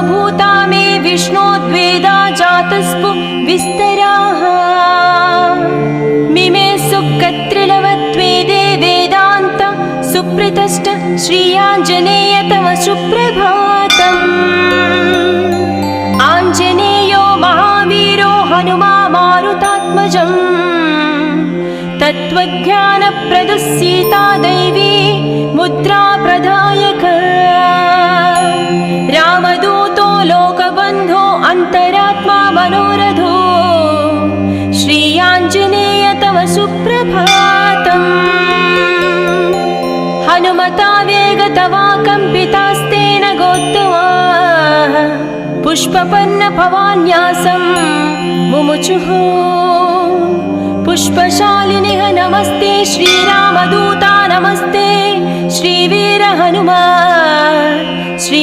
भूता मे विष्णोद्वेदा जातस्पु विस्तराः मिमे सुकत्रिलवत्वेदे वेदान्त सुप्रतिष्ठ श्रीयाञ्जनेय तव सुप्रभातम्। आञ्जनेयो महावीरो हनुमा मारुतात्मजम् तत्त्वज्ञानप्रदः सीता दैवी मुद्रा प्रदायक रामदूतो लोकबन्धो अन्तरात्मा मनोरथो श्रीयाञ्जनेय तव सुप्रभातम्। हनुमता वेगतवा कम्पितास्तेन गोत्तमा पुष्पपन्न भवान्यासं मुमुचुः पुष्पशालिनिः नमस्ते श्रीरामदूता नमस्ते श्रीवीर हनुमा श्री